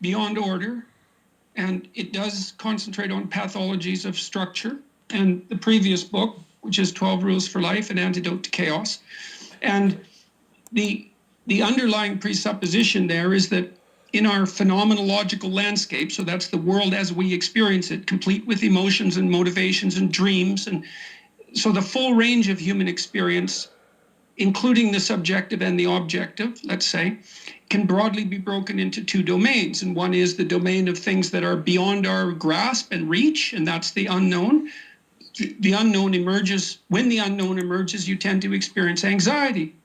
beyond order, and it does concentrate on pathologies of structure. And the previous book, which is 12 Rules for Life, An Antidote to Chaos. And the underlying presupposition there is that in our phenomenological landscape, so that's the world as we experience it, complete with emotions and motivations and dreams, and so the full range of human experience, including the subjective and the objective, let's say, can broadly be broken into two domains. And one is the domain of things that are beyond our grasp and reach, and that's the unknown. The unknown emerges. When the unknown emerges, you tend to experience anxiety.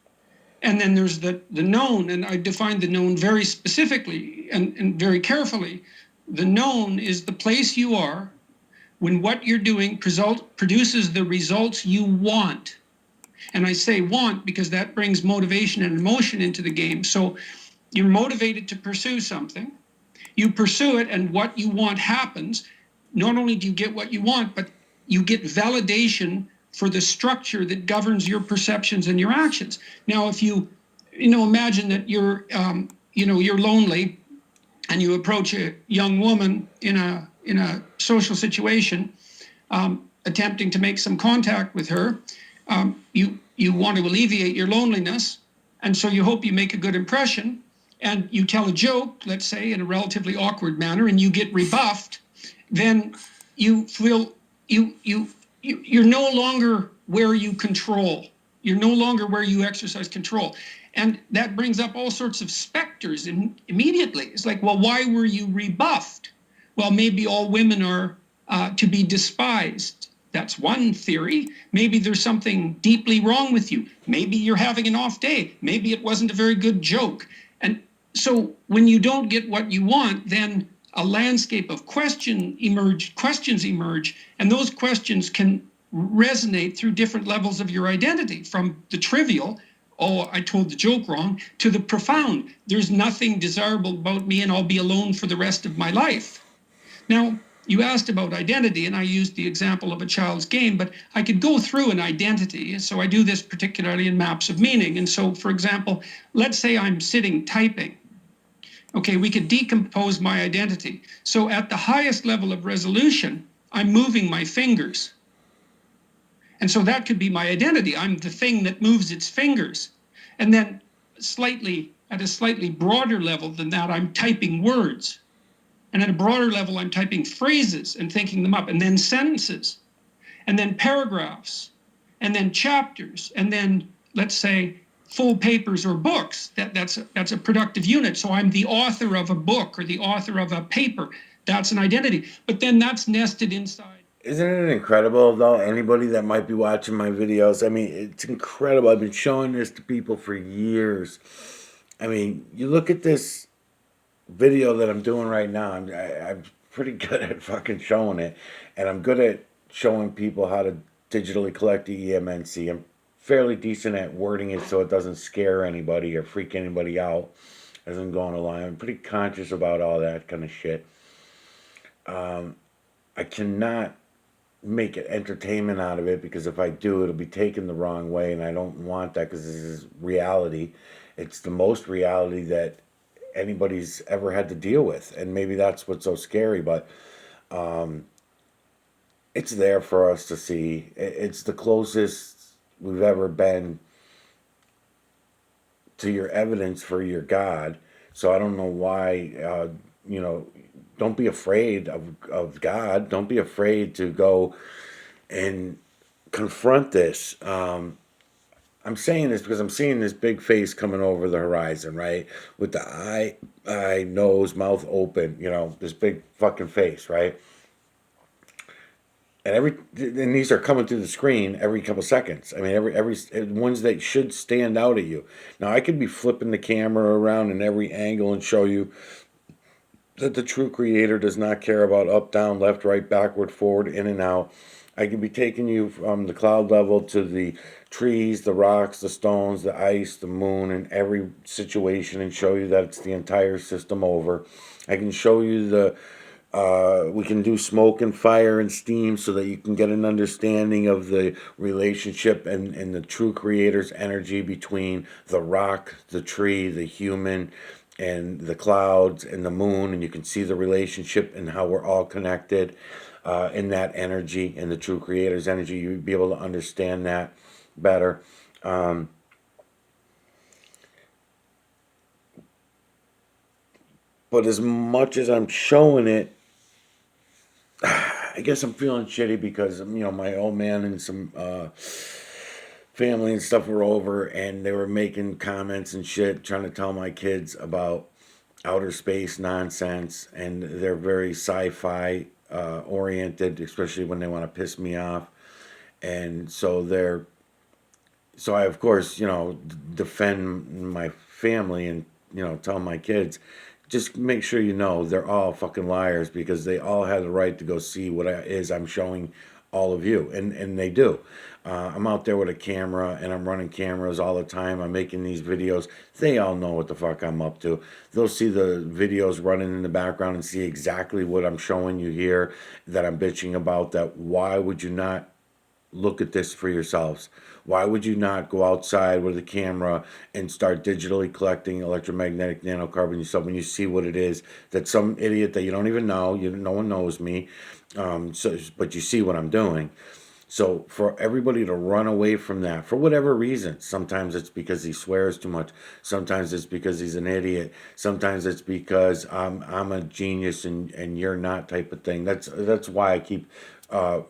And then there's the known, and I define the known very specifically and very carefully. The known is the place you are when what you're doing produces the results you want. And I say want because that brings motivation and emotion into the game. So you're motivated to pursue something, you pursue it, and what you want happens. Not only do you get what you want, but you get validation for the structure that governs your perceptions and your actions. Now, if you imagine that you're lonely and you approach a young woman in a social situation, attempting to make some contact with her, you want to alleviate your loneliness, and so you hope you make a good impression, and you tell a joke, let's say, in a relatively awkward manner, and you get rebuffed, then you feel you're no longer where you control. You're no longer where you exercise control. And that brings up all sorts of specters immediately. It's like, well, why were you rebuffed? Well, maybe all women are to be despised. That's one theory. Maybe there's something deeply wrong with you. Maybe you're having an off day. Maybe it wasn't a very good joke. And so when you don't get what you want, then a landscape of questions emerge, and those questions can resonate through different levels of your identity, from the trivial, oh, I told the joke wrong, to the profound, there's nothing desirable about me and I'll be alone for the rest of my life. Now, you asked about identity, and I used the example of a child's game, but I could go through an identity. So I do this particularly in maps of meaning. And so, for example, let's say I'm sitting typing. Okay, we could decompose my identity. So at the highest level of resolution, I'm moving my fingers. And so that could be my identity. I'm the thing that moves its fingers. And then at a slightly broader level than that, I'm typing words. And at a broader level, I'm typing phrases and thinking them up, and then sentences, and then paragraphs, and then chapters, and then, let's say, full papers or books. That's a productive unit. So I'm the author of a book or the author of a paper. That's an identity. But then that's nested inside. Isn't it incredible, though? Anybody that might be watching my videos, I mean, it's incredible. I've been showing this to people for years. I mean, you look at this video that I'm doing right now. I'm pretty good at fucking showing it, and I'm good at showing people how to digitally collect the EMNC. I'm fairly decent at wording it so it doesn't scare anybody or freak anybody out as I'm going along. I'm pretty conscious about all that kind of shit. I cannot make it entertainment out of it, because if I do, it'll be taken the wrong way, and I don't want that, because this is reality. It's the most reality that anybody's ever had to deal with, and maybe that's what's so scary, but it's there for us to see. It's the closest we've ever been to your evidence for your God. So I don't know why, don't be afraid of God. Don't be afraid to go and confront this. I'm saying this because I'm seeing this big face coming over the horizon, right? With the eye, nose, mouth open, this big fucking face, right? And these are coming through the screen every couple seconds. I mean, every ones that should stand out at you. Now, I could be flipping the camera around in every angle and show you that the true creator does not care about up, down, left, right, backward, forward, in and out. I could be taking you from the cloud level to the trees, the rocks, the stones, the ice, the moon, and every situation, and show you that it's the entire system over. I can show you we can do smoke and fire and steam so that you can get an understanding of the relationship and the true creator's energy between the rock, the tree, the human, and the clouds and the moon, and you can see the relationship and how we're all connected in that energy and the true creator's energy. You'd be able to understand that better. Um, but as much as I'm showing it, I guess I'm feeling shitty because my old man and some family and stuff were over, and they were making comments and shit, trying to tell my kids about outer space nonsense, and they're very sci-fi oriented, especially when they want to piss me off. And so I, of course, defend my family and, tell my kids, just make sure they're all fucking liars, because they all have the right to go see what I'm showing all of you. And they do. I'm out there with a camera, and I'm running cameras all the time. I'm making these videos. They all know what the fuck I'm up to. They'll see the videos running in the background and see exactly what I'm showing you here, that I'm bitching about. That why would you not look at this for yourselves? Why would you not go outside with a camera and start digitally collecting electromagnetic nanocarbon yourself when you see what it is that some idiot that you don't even know, no one knows me, but you see what I'm doing. So for everybody to run away from that for whatever reason, sometimes it's because he swears too much, sometimes it's because he's an idiot, sometimes it's because I'm a genius and you're not, type of thing. That's why I keep uh,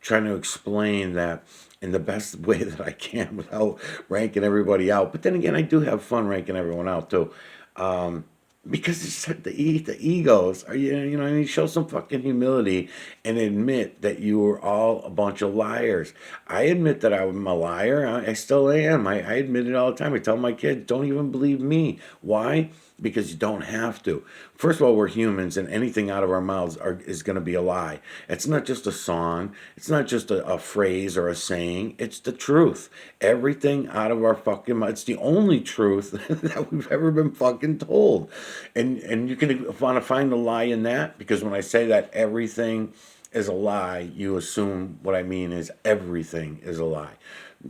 trying to explain that in the best way that I can without ranking everybody out. But then again, I do have fun ranking everyone out too. Um, because it's the egos are, I mean, show some fucking humility and admit that you were all a bunch of liars. I admit that I'm a liar. I still am. I admit it all the time. I tell my kids, don't even believe me. Why? Because you don't have to. First of all, we're humans, and anything out of our mouths is going to be a lie. It's not just a song. It's not just a phrase or a saying. It's the truth. Everything out of our fucking mouth. It's the only truth that we've ever been fucking told. And you can want to find the lie in that, because when I say that everything is a lie, you assume what I mean is everything is a lie.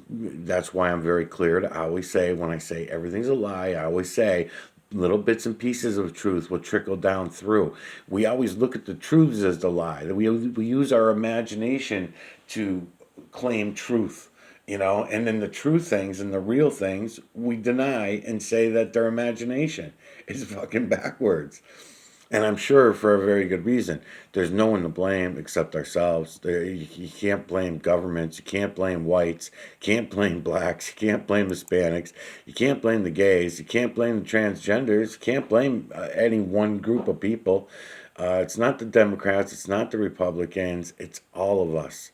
That's why I'm very clear to always say, when I say everything's a lie, I always say little bits and pieces of truth will trickle down through. We always look at the truths as the lie. We use our imagination to claim truth, and then the true things and the real things we deny and say that they're imagination. It's fucking backwards. And I'm sure for a very good reason. There's no one to blame except ourselves. You can't blame governments. You can't blame whites. You can't blame blacks. You can't blame Hispanics. You can't blame the gays. You can't blame the transgenders. You can't blame any one group of people. It's not the Democrats. It's not the Republicans. It's all of us.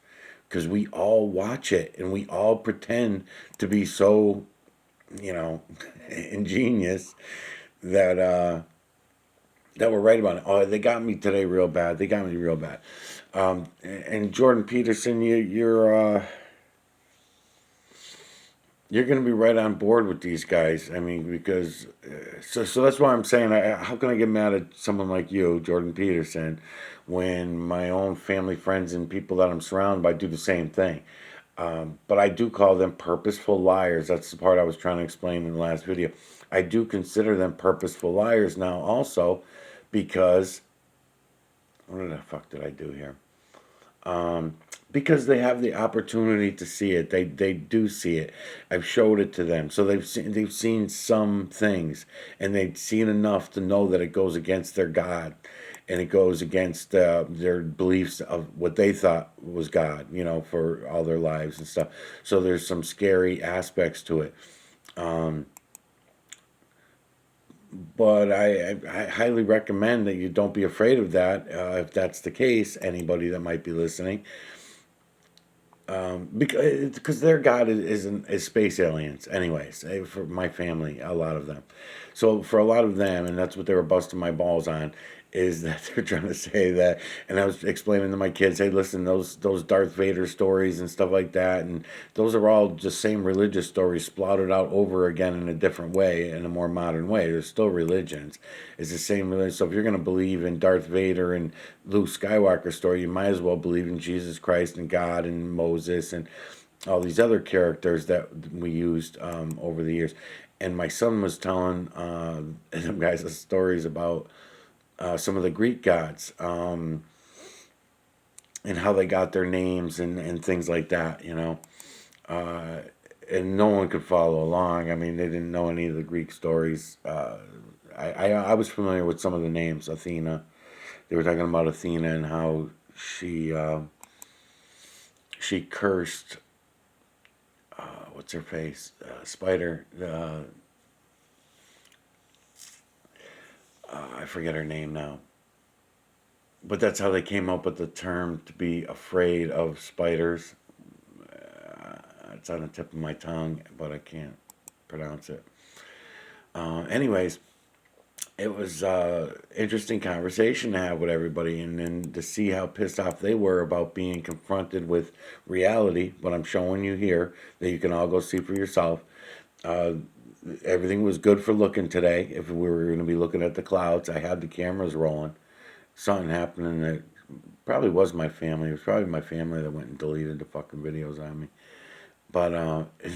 Because we all watch it and we all pretend to be so, you know, ingenious that that were right about it. Oh, they got me today real bad. They got me real bad. And Jordan Peterson, you're going to be right on board with these guys. I mean, because so that's why I'm saying, how can I get mad at someone like you, Jordan Peterson, when my own family, friends, and people that I'm surrounded by do the same thing? But I do call them purposeful liars. That's the part I was trying to explain in the last video. I do consider them purposeful liars now also, because what the fuck did I do here? Because they have the opportunity to see it. They do see it. I've showed it to them, so they've seen some things, and they've seen enough to know that it goes against their God, and it goes against their beliefs of what they thought was God, for all their lives and stuff. So there's some scary aspects to it. Um, but I highly recommend that you don't be afraid of that, if that's the case. Anybody that might be listening, because their God is space aliens, anyways. For my family, a lot of them. So for a lot of them, and that's what they were busting my balls on, is that they're trying to say that. And I was explaining to my kids, hey, listen, those Darth Vader stories and stuff like that, and those are all just same religious stories splouted out over again in a different way, in a more modern way. They're still religions. It's the same religion. So if you're going to believe in Darth Vader and Luke Skywalker story, you might as well believe in Jesus Christ and God and Moses and all these other characters that we used over the years. and my son was telling them guys stories about some of the Greek gods, and how they got their names and things like that, you know. Uh, and no one could follow along. I mean, they didn't know any of the Greek stories. I was familiar with some of the names. Athena. They were talking about Athena and how she cursed what's her face spider. I forget her name now. But that's how they came up with the term to be afraid of spiders. It's on the tip of my tongue, but I can't pronounce it. Anyways, it was interesting conversation to have with everybody, and then to see how pissed off they were about being confronted with reality. What I'm showing you here, that you can all go see for yourself. Uh, Everything was good for looking today. If we were going to be looking at the clouds, I had the cameras rolling. Something happening that probably was my family. It was probably my family that went and deleted the fucking videos on me. But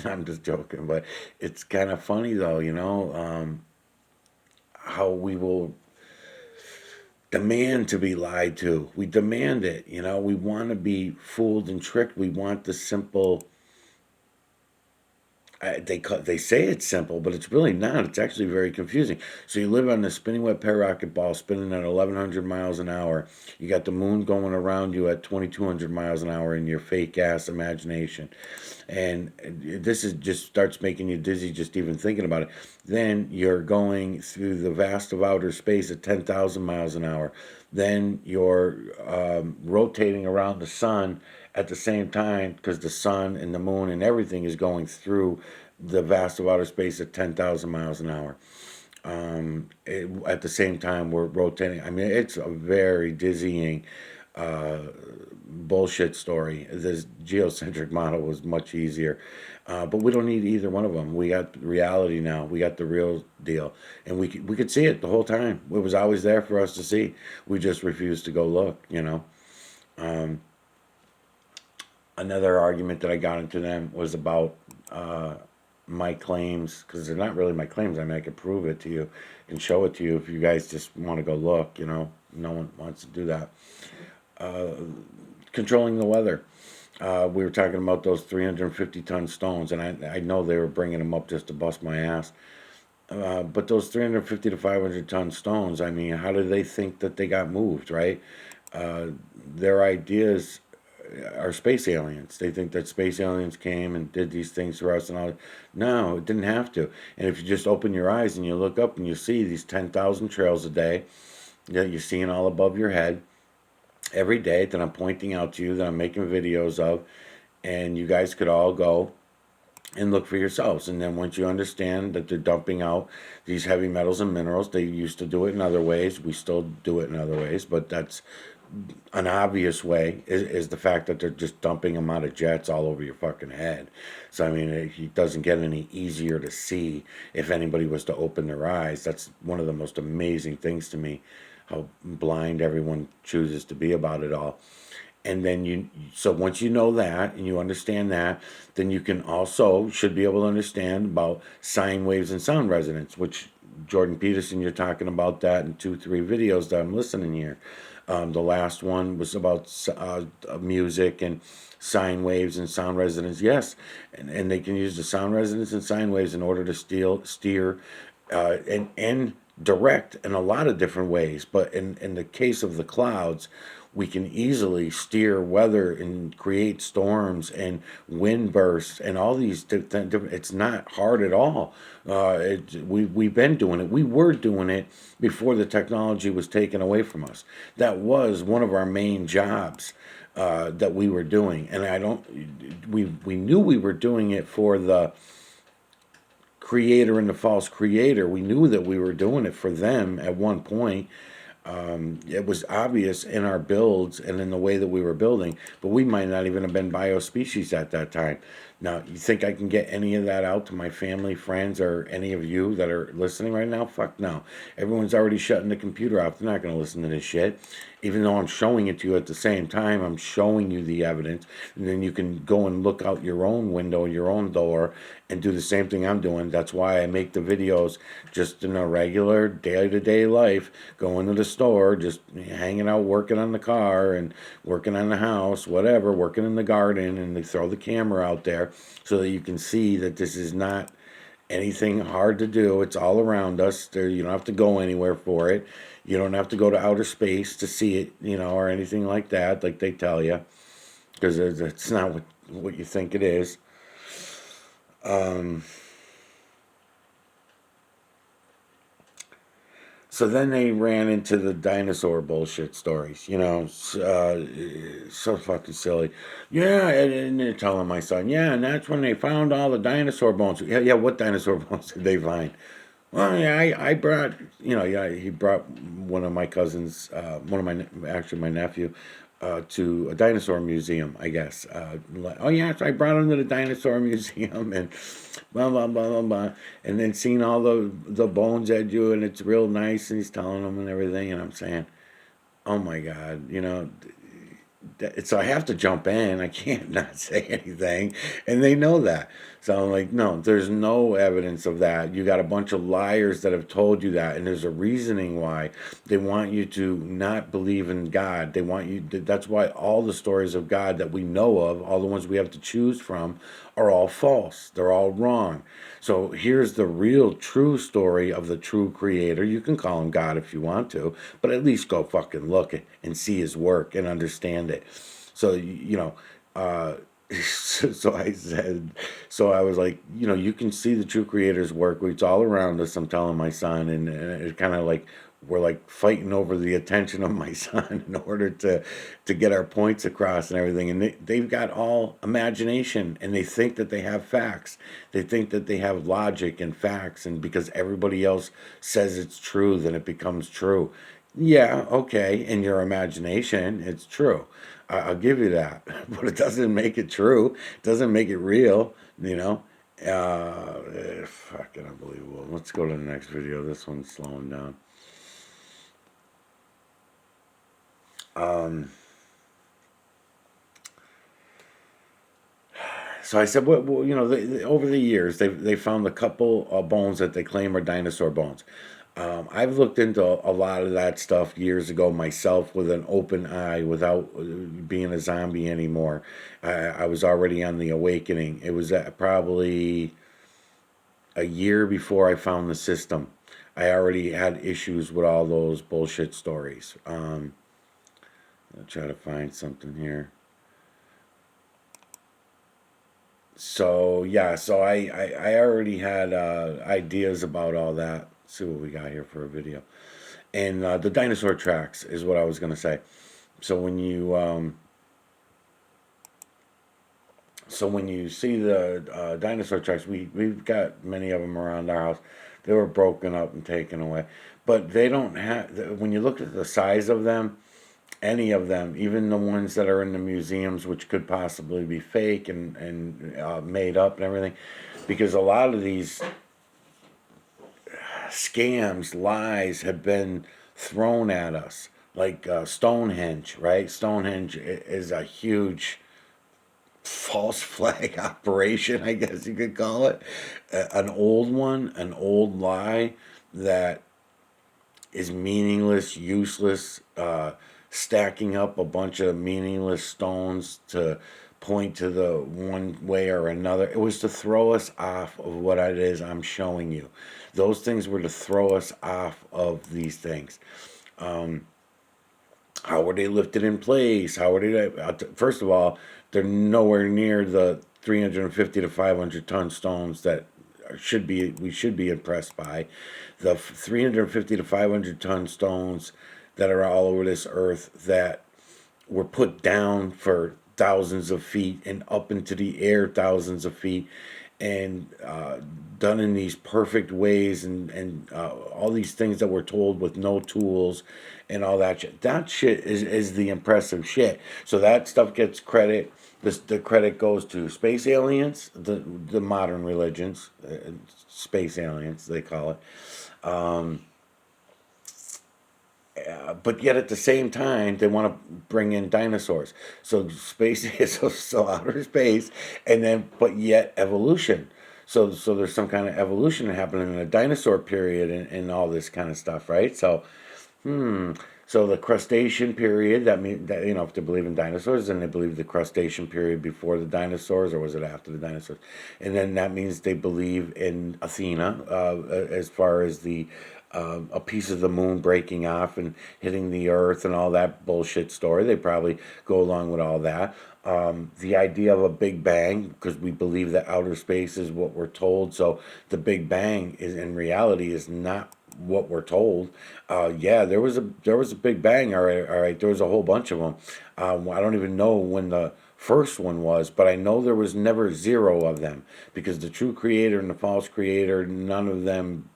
I'm just joking. But it's kind of funny though, you know, how we will demand to be lied to. We demand it, you know. We want to be fooled and tricked. We want the simple. They say it's simple, but it's really not. It's actually very confusing. So you live on this spinning wet pair rocket ball spinning at 1,100 miles an hour. You got the moon going around you at 2,200 miles an hour in your fake ass imagination, and this is just starts making you dizzy just even thinking about it. Then you're going through the vast of outer space at 10,000 miles an hour. Then you're rotating around the sun at the same time, because the sun and the moon and everything is going through the vast of outer space at 10,000 miles an hour. At the same time, we're rotating. I mean, it's a very dizzying uh, bullshit story. This geocentric model was much easier. But we don't need either one of them. We got reality now. We got the real deal. And we could see it the whole time. It was always there for us to see. We just refused to go look, you know. Um, Another argument that I got into them was about my claims, because they're not really my claims. I mean, I could prove it to you and show it to you if you guys just want to go look. You know, no one wants to do that. Uh, Controlling the weather. We were talking about those 350-ton stones, and I know they were bringing them up just to bust my ass. But those 350 to 500-ton stones, I mean, how do they think that they got moved, right? Their ideas are space aliens. They think that space aliens came and did these things for us and all. No, it didn't have to. And if you just open your eyes and you look up and you see these 10,000 trails a day that you're seeing all above your head every day that I'm pointing out to you, that I'm making videos of, and you guys could all go and look for yourselves. And then once you understand that they're dumping out these heavy metals and minerals, they used to do it in other ways. We still do it in other ways, but that's an obvious way is the fact that they're just dumping them out of jets all over your fucking head. So I mean, it doesn't get any easier to see if anybody was to open their eyes. That's one of the most amazing things to me, how blind everyone chooses to be about it all. And then so once you know that and you understand that, then you can also should be able to understand about sine waves and sound resonance, which Jordan Peterson, you're talking about that in 2, 3 videos that I'm listening here. The last one was about music and sine waves and sound resonance. Yes, and they can use the sound resonance and sine waves in order to steer and direct in a lot of different ways. But in the case of the clouds, we can easily steer weather and create storms and wind bursts and all these different. It's not hard at all. We've been doing it. We were doing it before the technology was taken away from us. That was one of our main jobs that we were doing, and I don't. We knew we were doing it for the creator and the false creator. We knew that we were doing it for them at one point. It was obvious in our builds and in the way that we were building, but we might not even have been biospecies at that time. Now, you think I can get any of that out to my family, friends, or any of you that are listening right now? Fuck no. Everyone's already shutting the computer off. They're not going to listen to this shit. Even though I'm showing it to you at the same time, I'm showing you the evidence. And then you can go and look out your own window, your own door, and do the same thing I'm doing. That's why I make the videos just in a regular day-to-day life, going to the store, just hanging out, working on the car and working on the house, whatever, working in the garden, and they throw the camera out there so that you can see that this is not anything hard to do. It's all around us. There, you don't have to go anywhere for it. You don't have to go to outer space to see it, or anything like that, like they tell you, because it's not what you think it is. So then they ran into the dinosaur bullshit stories, so fucking silly. Yeah, and they're telling my son, yeah, and that's when they found all the dinosaur bones. Yeah, yeah, what dinosaur bones did they find? Well, yeah, I brought, yeah, he brought one of my cousins, actually my nephew, to a dinosaur museum, I guess. Oh, yeah, so I brought him to the dinosaur museum and blah, blah, blah, blah, blah. And then seeing all the bones at you, and it's real nice, and he's telling them and everything. And I'm saying, oh my God, so I have to jump in. I can't not say anything, and they know that. So I'm like, no, there's no evidence of that. You got a bunch of liars that have told you that, and there's a reasoning why. They want you to not believe in God. They want you. That's why all the stories of God that we know of, all the ones we have to choose from, are all false. They're all wrong. So here's the real true story of the true creator. You can call him God if you want to, but at least go fucking look and see his work and understand it. So, so I said, so I was like, you can see the true creator's work. It's all around us. I'm telling my son, and it kind of like, we're like fighting over the attention of my son in order to get our points across and everything. And they've got all imagination, and they think that they have facts. They think that they have logic and facts, and because everybody else says it's true, then it becomes true. Yeah, okay, in your imagination, it's true. I'll give you that, but it doesn't make it true. It doesn't make it real, fucking unbelievable. Let's go to the next video. This one's slowing down. So I said, well, over the years, they found a couple of bones that they claim are dinosaur bones. I've looked into a lot of that stuff years ago myself with an open eye without being a zombie anymore. I was already on the awakening. It was probably a year before I found the system. I already had issues with all those bullshit stories. I'll try to find something here. So yeah, so I already had ideas about all that. Let's see what we got here for a video. And the dinosaur tracks is what I was gonna say. So when you see the dinosaur tracks, we've got many of them around our house. They were broken up and taken away, but they don't have. When you look at the size of them, any of them, even the ones that are in the museums, which could possibly be fake and made up and everything, because a lot of these scams, lies have been thrown at us, like Stonehenge, right? Stonehenge is a huge false flag operation, I guess you could call it. An old one, an old lie that is meaningless, useless, stacking up a bunch of meaningless stones to point to the one way or another. It was to throw us off of what it is I'm showing you. Those things were to throw us off of these things. How were they lifted in place? How were they? First of all, they're nowhere near the 350 to 500 ton stones that we should be impressed by. The 350 to 500 ton stones that are all over this earth that were put down for thousands of feet and up into the air thousands of feet, and done in these perfect ways, and all these things that we're told with no tools and all that shit. That shit is the impressive shit. So that stuff gets credit. The credit goes to space aliens, the modern religions, space aliens they call it. But yet at the same time they want to bring in dinosaurs. So space is so outer space, and then but yet evolution. So there's some kind of evolution happening in the dinosaur period, and all this kind of stuff, right? So the crustacean period, that mean that, if they believe in dinosaurs, then they believe the crustacean period before the dinosaurs, or was it after the dinosaurs? And then that means they believe in Athena, as far as the a piece of the moon breaking off and hitting the earth and all that bullshit story. They probably go along with all that. The idea of a big bang, because we believe that outer space is what we're told. So the big bang is in reality is not what we're told. Yeah, there was a big bang. All right. There was a whole bunch of them. I don't even know when the first one was, but I know there was never zero of them, because the true creator and the false creator, none of them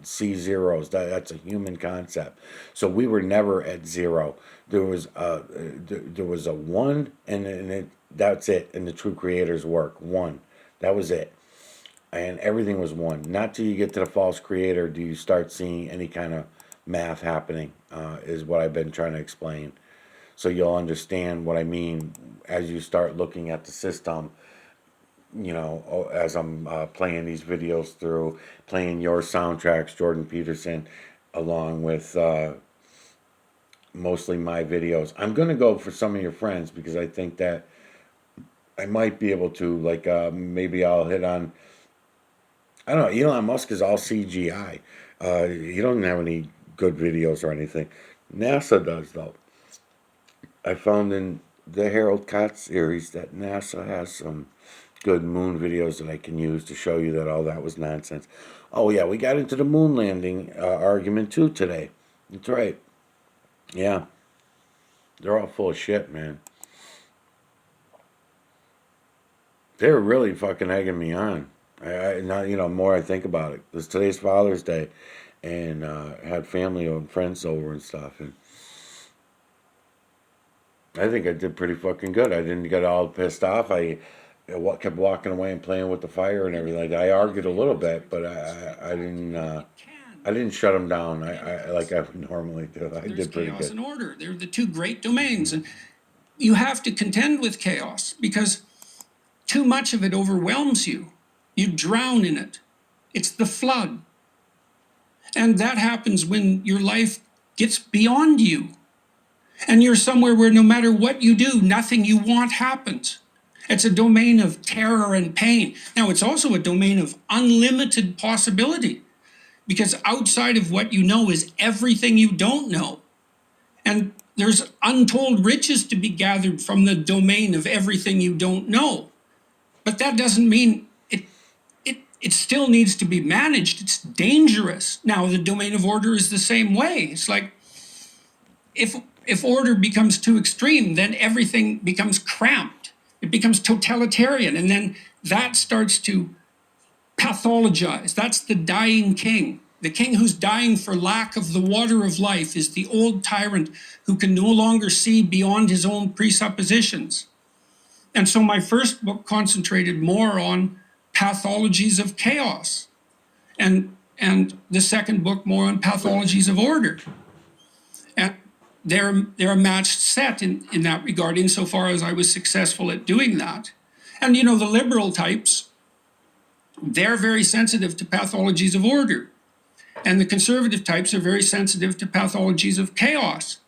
see zeros. That's a human concept. So we were never at zero. There was a one, that's it. In the true creator's work, one. That was it, and everything was one. Not till you get to the false creator do you start seeing any kind of math happening. Is what I've been trying to explain. So you'll understand what I mean as you start looking at the system. As I'm playing these videos through, playing your soundtracks, Jordan Peterson, along with mostly my videos. I'm gonna go for some of your friends, because I think that I might be able to, like, maybe I'll hit on. I don't know. Elon Musk is all CGI. He doesn't have any good videos or anything. NASA does, though. I found in the Harold Koch series that NASA has some good moon videos that I can use to show you that all that was nonsense. Oh yeah, we got into the moon landing argument too today. That's right. Yeah, they're all full of shit, man. They're really fucking egging me on. Now, more I think about it. Because today's Father's Day, and had family and friends over and stuff, and I think I did pretty fucking good. I didn't get all pissed off. Kept walking away and playing with the fire and everything. Like, I argued a little bit, but I didn't. I didn't shut them down. I like I would normally do. I did pretty chaos good. and order. They're the two great domains, and you have to contend with chaos, because too much of it overwhelms you. You drown in it. It's the flood. And that happens when your life gets beyond you. And you're somewhere where no matter what you do, nothing you want happens. It's a domain of terror and pain. Now, it's also a domain of unlimited possibility, because outside of what you know is everything you don't know. And there's untold riches to be gathered from the domain of everything you don't know. But that doesn't mean it still needs to be managed. It's dangerous. Now, the domain of order is the same way. It's like, if order becomes too extreme, then everything becomes cramped. It becomes totalitarian, and then that starts to pathologize. That's the dying king. The king who's dying for lack of the water of life is the old tyrant who can no longer see beyond his own presuppositions. And so my first book concentrated more on pathologies of chaos, and the second book more on pathologies of order. And they're a matched set in that regard, insofar as I was successful at doing that. And the liberal types, they're very sensitive to pathologies of order. And the conservative types are very sensitive to pathologies of chaos.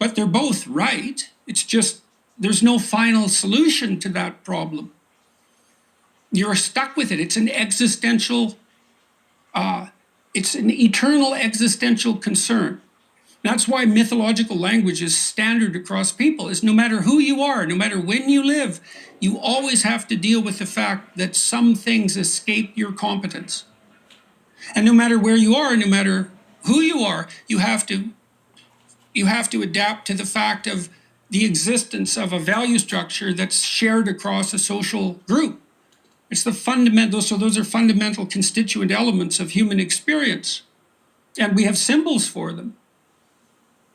But they're both right. It's just there's no final solution to that problem. You're stuck with it. It's an eternal existential concern. That's why mythological language is standard across people, is no matter who you are, no matter when you live, you always have to deal with the fact that some things escape your competence. And no matter where you are, no matter who you are, you have to adapt to the fact of the existence of a value structure that's shared across a social group. It's the fundamental, so those are fundamental constituent elements of human experience. And we have symbols for them.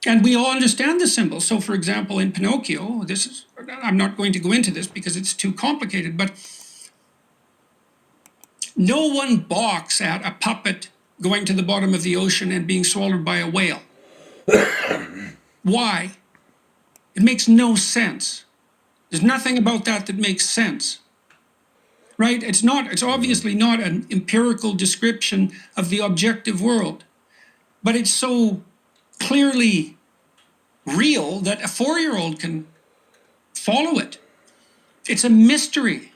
And we all understand the symbols. So, for example, in Pinocchio, I'm not going to go into this because it's too complicated, but no one balks at a puppet going to the bottom of the ocean and being swallowed by a whale. Why? It makes no sense. There's nothing about that makes sense. Right? It's obviously not an empirical description of the objective world, but it's so clearly real that a 4-year-old can follow it. It's a mystery.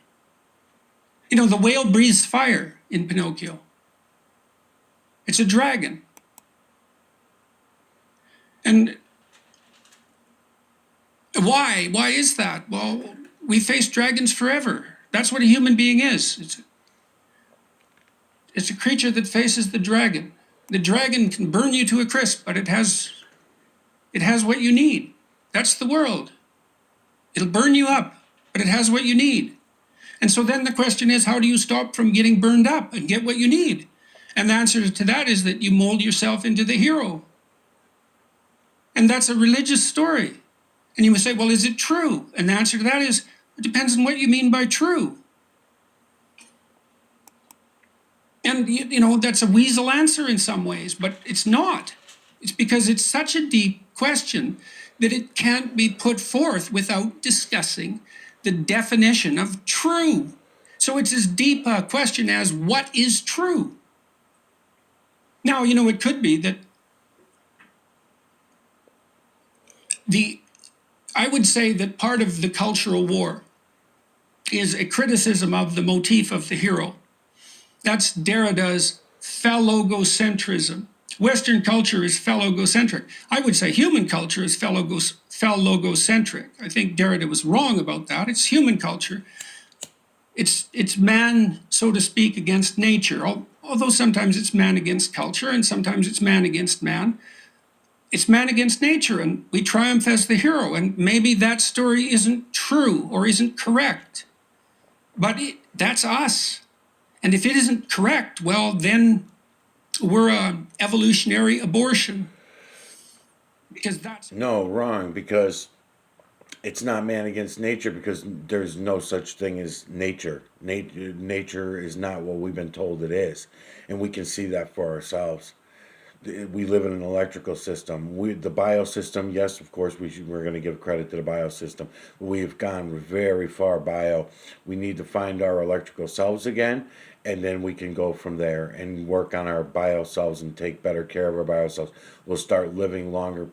You know, the whale breathes fire in Pinocchio. It's a dragon. And why? Why is that? Well, we face dragons forever. That's what a human being is. It's a creature that faces the dragon. The dragon can burn you to a crisp, but it has what you need. That's the world. It'll burn you up, but it has what you need. And so then the question is, how do you stop from getting burned up and get what you need? And the answer to that is that you mold yourself into the hero. And that's a religious story. And you must say, well, is it true? And the answer to that is, it depends on what you mean by true. And, you know, that's a weasel answer in some ways, but it's not. It's because it's such a deep question that it can't be put forth without discussing the definition of true. So it's as deep a question as what is true? Now, you know, it could be that I would say that part of the cultural war is a criticism of the motif of the hero. That's Derrida's phallogocentrism. Western culture is phallogocentric. I would say human culture is phallogocentric. I think Derrida was wrong about that. It's human culture. It's man, so to speak, against nature. Although sometimes it's man against culture and sometimes it's man against man. It's man against nature, and we triumph as the hero. And maybe that story isn't true or isn't correct, but that's us. And if it isn't correct, well, then we're an evolutionary abortion. Because that's... No, wrong, because it's not man against nature, because there's no such thing as nature. Nature is not what we've been told it is. And we can see that for ourselves. We live in an electrical system. The biosystem, yes, of course, we're going to give credit to the biosystem. We've gone very far bio. We need to find our electrical selves again, and then we can go from there and work on our bio selves and take better care of our bio selves. We'll start living longer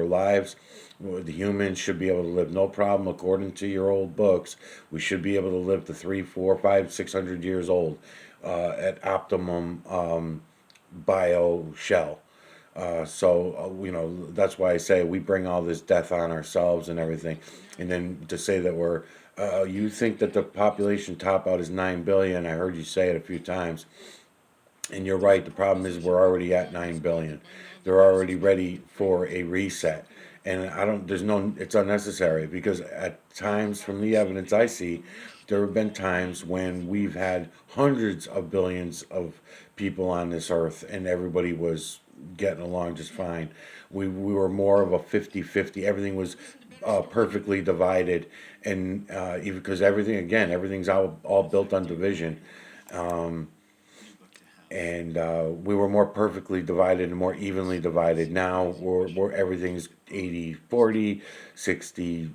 lives. The humans should be able to live no problem, according to your old books. We should be able to live to 3, 4, 5, 600 years old at optimum bio shell. You know, that's why I say we bring all this death on ourselves and everything. And then to say that you think that the population top out is 9 billion. I heard you say it a few times. And you're right. The problem is we're already at 9 billion. They're already ready for a reset. And it's unnecessary, because at times, from the evidence I see, there have been times when we've had hundreds of billions of people on this earth and everybody was getting along just fine. We were more of a 50-50. Everything was perfectly divided, and even because everything's all built on division. And we were more perfectly divided and more evenly divided. Now everything's 80-40, 60,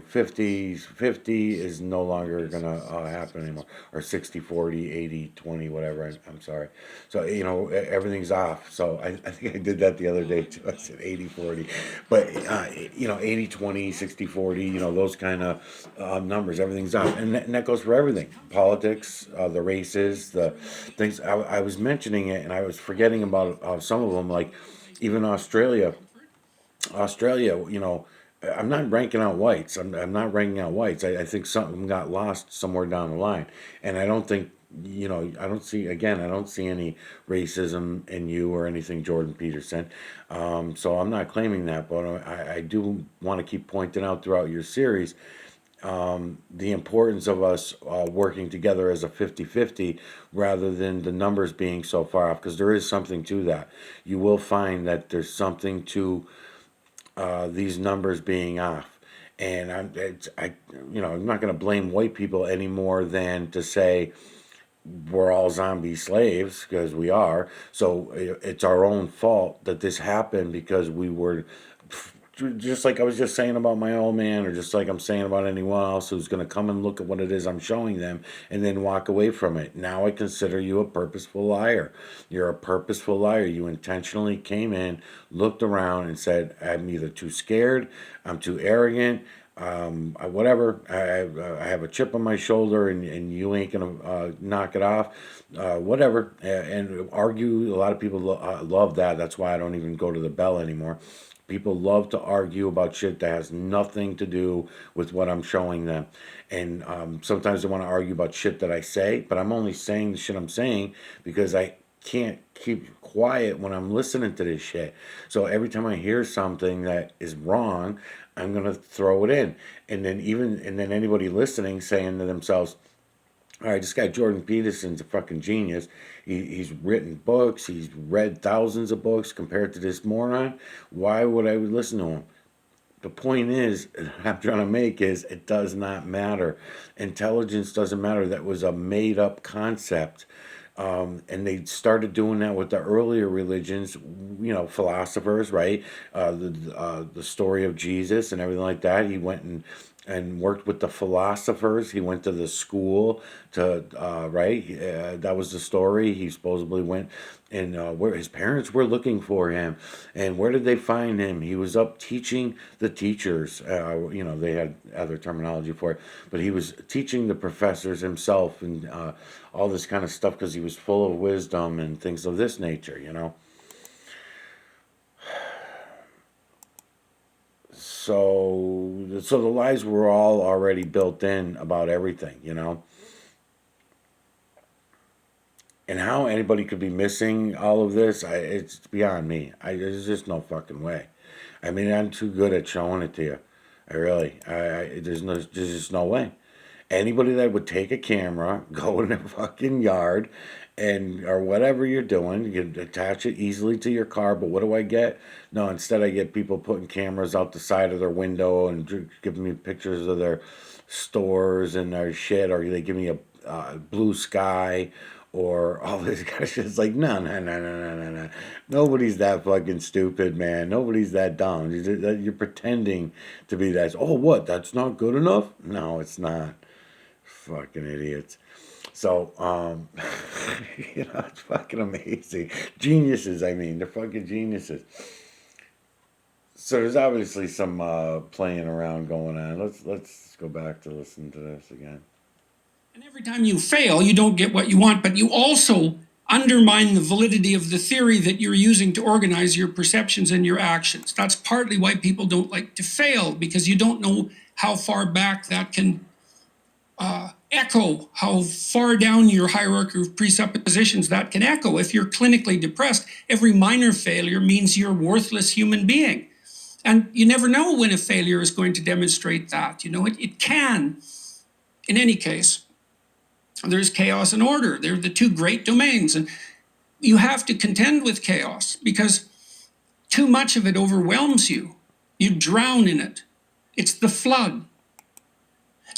50 is no longer gonna happen anymore, or 60-40, 80-20, whatever. I'm sorry. So everything's off. So I think I did that the other day too. I said 80-40, but 80-20, 60-40, those kind of numbers. Everything's off, and that goes for everything. Politics, the races, the things. I was mentioning it, and I was forgetting about some of them, like even Australia, I'm not ranking out whites. I'm not ranking out whites. I think something got lost somewhere down the line. And I don't think, I don't see any racism in you or anything, Jordan Peterson. So I'm not claiming that, but I do want to keep pointing out throughout your series, the importance of us working together as a 50-50 rather than the numbers being so far off, because there is something to that. You will find that there's something to these numbers being off. And I'm not going to blame white people any more than to say we're all zombie slaves, because we are. So it's our own fault that this happened, because we were, just like I was just saying about my old man, or just like I'm saying about anyone else who's going to come and look at what it is I'm showing them and then walk away from it. Now I consider you a purposeful liar. You're a purposeful liar. You intentionally came in, looked around, and said, I'm either too scared, I'm too arrogant, whatever. I have a chip on my shoulder, and you ain't gonna knock it off, whatever. And argue. A lot of people love that. That's why I don't even go to the bell anymore. People love to argue about shit that has nothing to do with what I'm showing them. And sometimes they want to argue about shit that I say, but I'm only saying the shit I'm saying because I can't keep quiet when I'm listening to this shit. So every time I hear something that is wrong, I'm gonna throw it in. And then anybody listening saying to themselves, all right, this guy Jordan Peterson's a fucking genius. He's written books. He's read thousands of books compared to this moron. Why would I listen to him? The point is, I'm trying to make is, it does not matter. Intelligence doesn't matter. That was a made up concept. And they started doing that with the earlier religions, philosophers, right? The story of Jesus and everything like that. He went and worked with the philosophers. He went to the school to right. That was the story. He supposedly went, and where his parents were looking for him, and where did they find him? He was up teaching the teachers. They had other terminology for it, but he was teaching the professors himself, and all this kind of stuff, because he was full of wisdom and things of this nature. So the lies were all already built in about everything. And how anybody could be missing all of this, it's beyond me. There's just no fucking way. I mean, I'm too good at showing it to you. There's just no way. Anybody that would take a camera, go in their fucking yard, and or whatever you're doing, you can attach it easily to your car. But what do I get? No, instead I get people putting cameras out the side of their window and giving me pictures of their stores and their shit, or they give me a blue sky, or all this kind of shit. It's like, no, no, no, no, no, no, no. Nobody's that fucking stupid, man. Nobody's that dumb. You're pretending to be that. Oh, what? That's not good enough? No, it's not. Fucking idiots. So, it's fucking amazing. Geniuses, I mean, they're fucking geniuses. So there's obviously some playing around going on. Let's go back to listen to this again. And every time you fail, you don't get what you want, but you also undermine the validity of the theory that you're using to organize your perceptions and your actions. That's partly why people don't like to fail, because you don't know how far back that can echo, how far down your hierarchy of presuppositions that can echo. If you're clinically depressed, every minor failure means you're a worthless human being. And you never know when a failure is going to demonstrate that. It can. In any case, there's chaos and order. They're the two great domains. And you have to contend with chaos, because too much of it overwhelms you. You drown in it. It's the flood.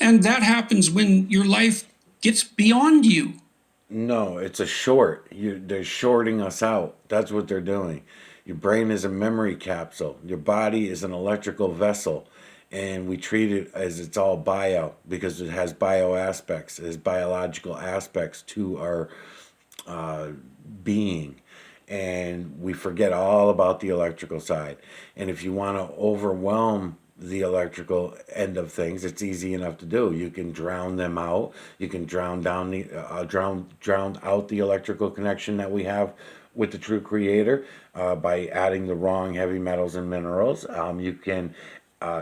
And that happens when your life gets beyond you. No, it's a short. They're shorting us out. That's what they're doing. Your brain is a memory capsule. Your body is an electrical vessel. And we treat it as it's all bio, because it has bio aspects, it has biological aspects to our being. And we forget all about the electrical side. And if you want to overwhelm the electrical end of things, it's easy enough to do. You can drown them out. You can drown out the electrical connection that we have with the true creator by adding the wrong heavy metals and minerals. You can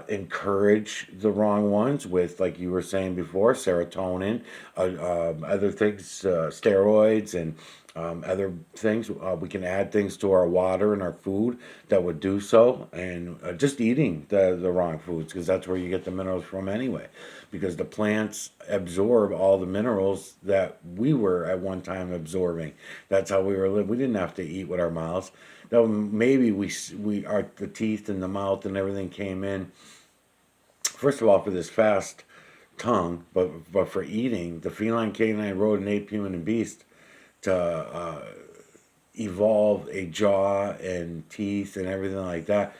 encourage the wrong ones with, like you were saying before, serotonin, other things, steroids, and other things. We can add things to our water and our food that would do so, and just eating the wrong foods, because that's where you get the minerals from anyway. Because the plants absorb all the minerals that we were at one time absorbing. That's how we were living. We didn't have to eat with our mouths. Though maybe the teeth and the mouth and everything came in. First of all, for this fast tongue, but for eating, the feline canine rodent ape human and beast to evolve a jaw and teeth and everything like that.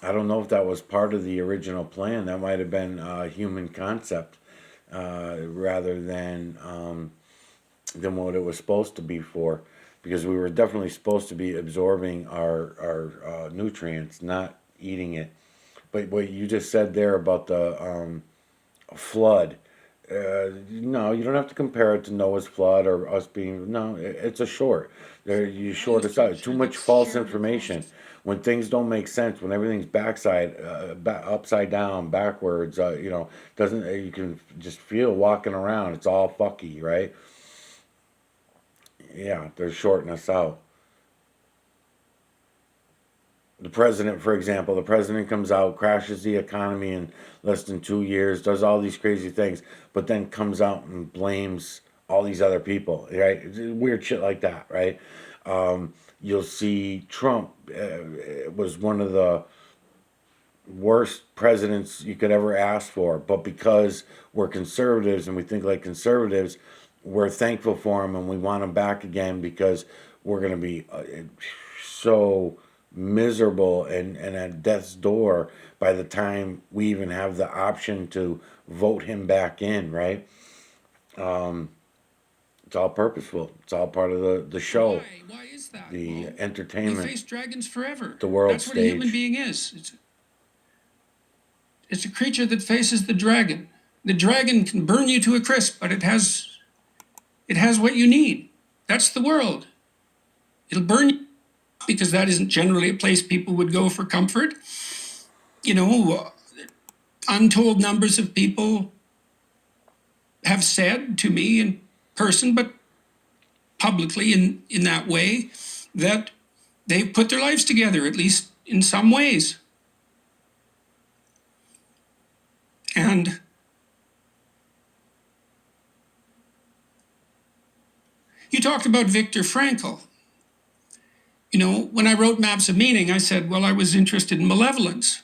I don't know if that was part of the original plan. That might have been a human concept rather than what it was supposed to be for, because we were definitely supposed to be absorbing our nutrients, not eating it. But what you just said there about the flood. No, you don't have to compare it to Noah's flood or us being. No, it's a short. You short us out. Too much false information. When things don't make sense, when everything's upside down, backwards, doesn't you can just feel walking around. It's all fucky, right? Yeah, they're shorting us out. The president comes out, crashes the economy in less than 2 years, does all these crazy things, but then comes out and blames all these other people, right? Weird shit like that, right? You'll see Trump was one of the worst presidents you could ever ask for, but because we're conservatives and we think like conservatives, we're thankful for him and we want him back again because we're going to be so miserable and at death's door by the time we even have the option to vote him back in, right? It's all purposeful. It's all part of the show, Why is that? the Well, we entertainment, face dragons forever. the world That's what a human stage. being is. It's a creature that faces the dragon. The dragon can burn you to a crisp, but it has what you need. That's the world. It'll burn you because that isn't generally a place people would go for comfort. You know, untold numbers of people have said to me in person, but publicly in that way, that they've put their lives together, at least in some ways. And you talked about Viktor Frankl. You know, when I wrote Maps of Meaning, I said, well, I was interested in malevolence.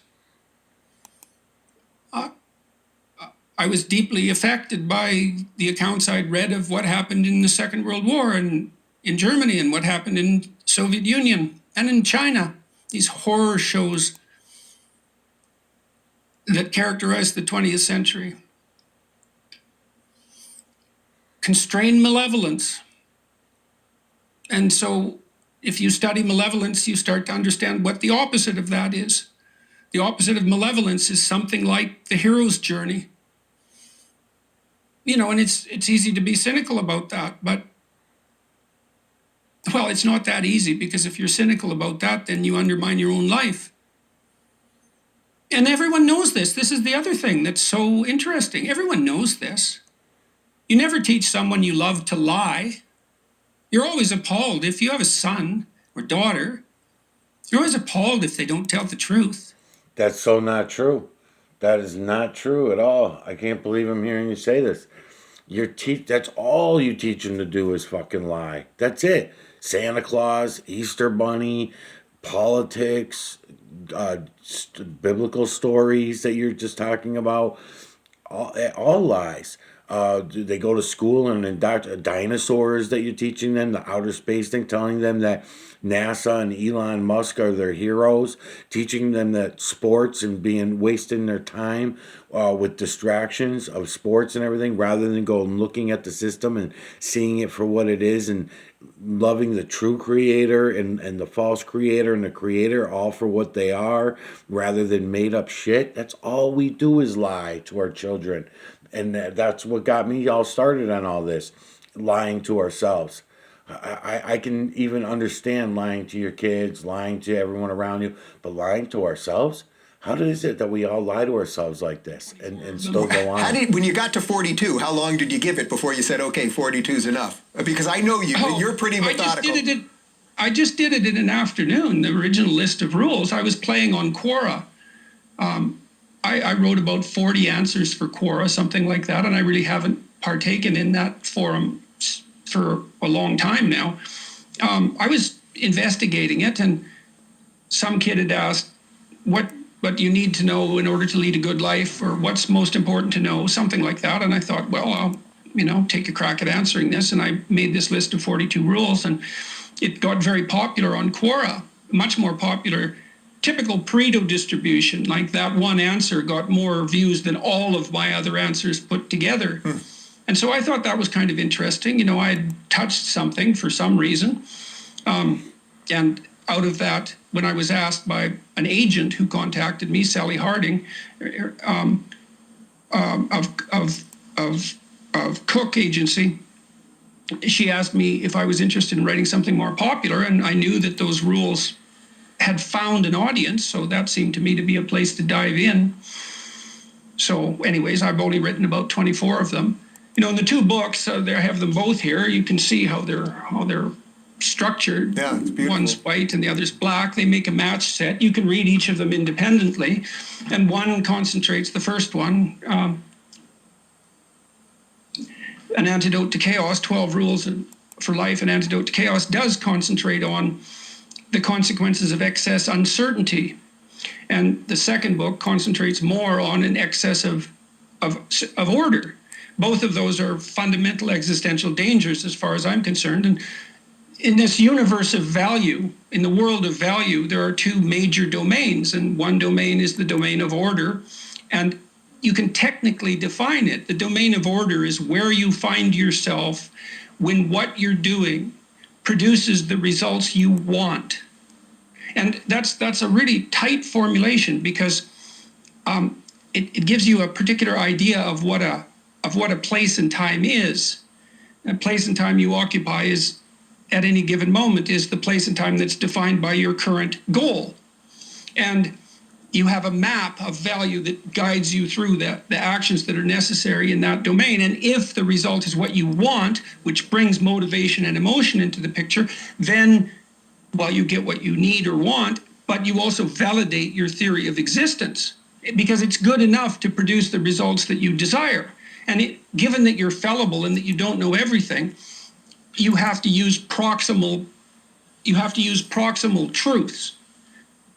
I was deeply affected by the accounts I'd read of what happened in the Second World War and in Germany and what happened in Soviet Union and in China. These horror shows that characterized the 20th century. Constrained malevolence. And so if you study malevolence, you start to understand what the opposite of that is. The opposite of malevolence is something like the hero's journey. You know, and it's easy to be cynical about that, but well, it's not that easy, because if you're cynical about that, then you undermine your own life. And everyone knows this. This is the other thing that's so interesting. Everyone knows this. You never teach someone you love to lie. You're always appalled if you have a son or daughter. You're always appalled if they don't tell the truth. That's so not true. That is not true at all. I can't believe I'm hearing you say this. That's all you teach them to do is fucking lie. That's it. Santa Claus, Easter Bunny, politics, biblical stories that you're just talking about, all lies. They go to school and induct dinosaurs that you're teaching them, the outer space thing, telling them that NASA and Elon Musk are their heroes, teaching them that sports and wasting their time with distractions of sports and everything, rather than go and looking at the system and seeing it for what it is and loving the true creator and the false creator and the creator all for what they are, rather than made up shit. That's all we do is lie to our children. And that's what got me all started on all this, lying to ourselves. I can even understand lying to your kids, lying to everyone around you, but lying to ourselves? how is it that we all lie to ourselves like this and still go on? When you got to 42, how long did you give it before you said, okay, 42 is enough? Because I know you're pretty methodical. I just did it in an afternoon, the original list of rules. I was playing on Quora. I wrote about 40 answers for Quora, something like that, and I really haven't partaken in that forum for a long time now. I was investigating it, and some kid had asked, what do you need to know in order to lead a good life, or what's most important to know, something like that. And I thought, well, I'll take a crack at answering this, and I made this list of 42 rules, and it got very popular on Quora, much more popular. Typical Pareto distribution, like that one answer got more views than all of my other answers put together. And so I thought that was kind of interesting. I had touched something for some reason. And out of that, when I was asked by an agent who contacted me, Sally Harding, of Cook Agency, she asked me if I was interested in writing something more popular, and I knew that those rules had found an audience, so that seemed to me to be a place to dive in. So anyways, I've only written about 24 of them. In the two books, I have them both here. You can see how they're structured. Yeah, it's beautiful. One's white and the other's black. They make a match set. You can read each of them independently, and one concentrates, the first one, An Antidote to Chaos, 12 Rules for Life, An Antidote to Chaos, does concentrate on the consequences of excess uncertainty. And the second book concentrates more on an excess of order. Both of those are fundamental existential dangers as far as I'm concerned. And in this universe of value, in the world of value, there are two major domains, and one domain is the domain of order. And you can technically define it. The domain of order is where you find yourself when what you're doing produces the results you want. And that's a really tight formulation, because it gives you a particular idea of what a place and time is. A place and time you occupy is, at any given moment, is the place and time that's defined by your current goal. And you have a map of value that guides you through the actions that are necessary in that domain. And if the result is what you want, which brings motivation and emotion into the picture, then, well, you get what you need or want, but you also validate your theory of existence, because it's good enough to produce the results that you desire. And given that you're fallible and that you don't know everything, you have to use proximal truths.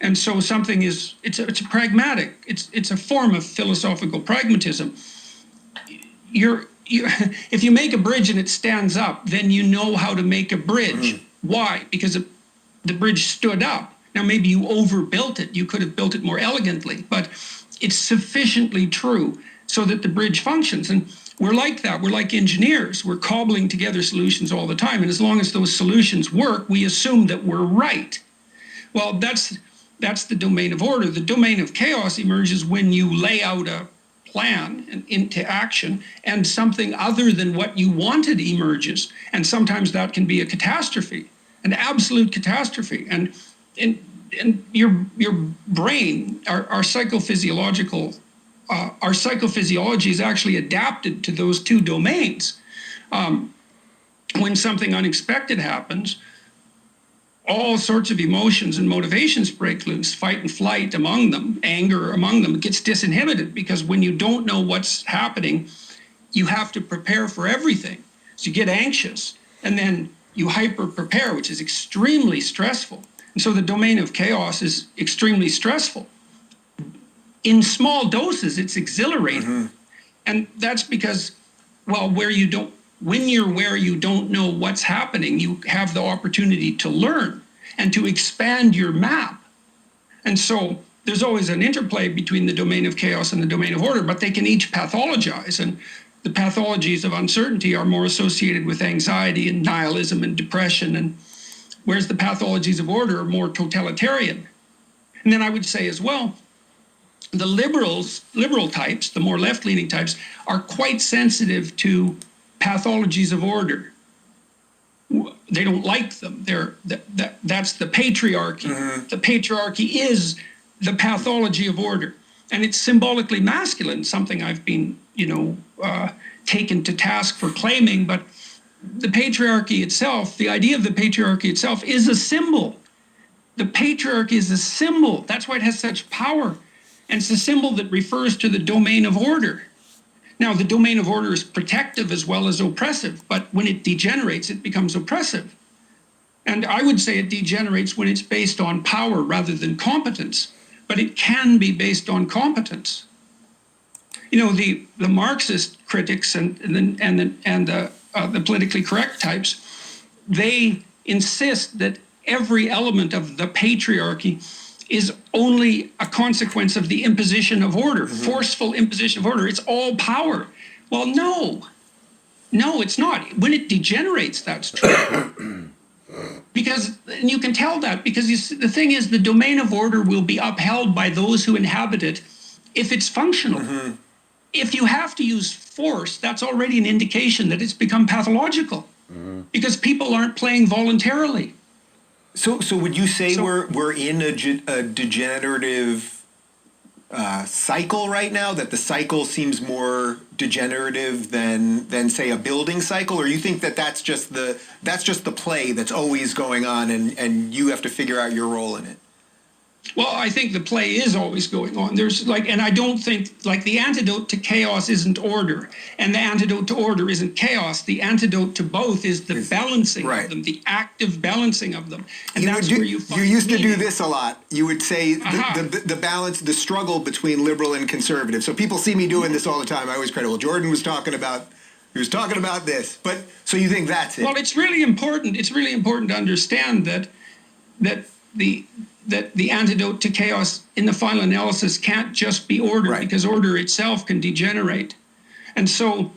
And so something is, it's a pragmatic, it's a form of philosophical pragmatism. If you make a bridge and it stands up, then you know how to make a bridge. Why? Because the bridge stood up. Now, maybe you overbuilt it. You could have built it more elegantly, but it's sufficiently true so that the bridge functions. And we're like that. We're like engineers. We're cobbling together solutions all the time. And as long as those solutions work, we assume that we're right. Well, that's the domain of order. The domain of chaos emerges when you lay out a plan into action, and something other than what you wanted emerges. And sometimes that can be a catastrophe, an absolute catastrophe. And your brain, our psychophysiology is actually adapted to those two domains. When something unexpected happens, all sorts of emotions and motivations break loose, fight and flight among them, anger among them. It gets disinhibited, because when you don't know what's happening, you have to prepare for everything. So you get anxious, and then you hyper prepare, which is extremely stressful. And so the domain of chaos is extremely stressful. In small doses, it's exhilarating. And that's because, well, when you're where you don't know what's happening, you have the opportunity to learn and to expand your map. And so there's always an interplay between the domain of chaos and the domain of order, but they can each pathologize. And the pathologies of uncertainty are more associated with anxiety and nihilism and depression, and whereas the pathologies of order are more totalitarian. And then I would say as well, the liberal types, the more left-leaning types, are quite sensitive to pathologies of order. They don't like them. That's the patriarchy. The patriarchy is the pathology of order. And it's symbolically masculine, something I've been, taken to task for claiming. But the patriarchy itself, the idea of the patriarchy itself, is a symbol. The patriarchy is a symbol. That's why it has such power. And it's a symbol that refers to the domain of order. Now, the domain of order is protective as well as oppressive, but when it degenerates, it becomes oppressive. And I would say it degenerates when it's based on power rather than competence, but it can be based on competence. The Marxist critics and the politically correct types, they insist that every element of the patriarchy is only a consequence of the imposition of order, forceful imposition of order. It's all power. Well, no, it's not. When it degenerates, that's true. Because, and you can tell that, because the thing is, the domain of order will be upheld by those who inhabit it if it's functional. If you have to use force, that's already an indication that it's become pathological, because people aren't playing voluntarily. So would you say we're in a degenerative cycle right now? That the cycle seems more degenerative than say a building cycle, or you think that that's just the play that's always going on, and you have to figure out your role in it? Well, I think the play is always going on. And I don't think, the antidote to chaos isn't order, and the antidote to order isn't chaos. The antidote to both is the balancing of them, the active balancing of them. And that's where you find You used to do meaning. this a lot. You would say the balance, the struggle between liberal and conservative. So people see me doing this all the time. I always credit, well, Jordan was talking about this. But so you think that's it? Well, it's really important. It's really important to understand that the antidote to chaos in the final analysis can't just be order, because order itself can degenerate. And so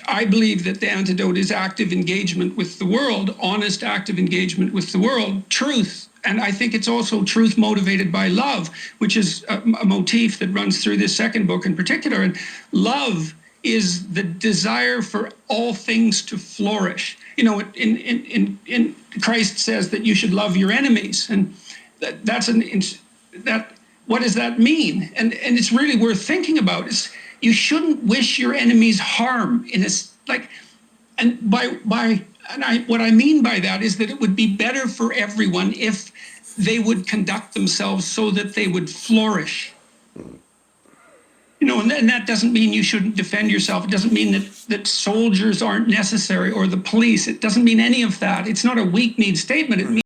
I believe that the antidote is active engagement with the world, honest active engagement with the world, truth. And I think it's also truth motivated by love, which is a motif that runs through this second book in particular. And love is the desire for all things to flourish. In Christ says that you should love your enemies, and what does that mean? And it's really worth thinking about. You shouldn't wish your enemies harm what I mean by that is that it would be better for everyone if they would conduct themselves so that they would flourish. And that doesn't mean you shouldn't defend yourself. It doesn't mean that soldiers aren't necessary or the police. It doesn't mean any of that. It's not a weak-kneed statement. It means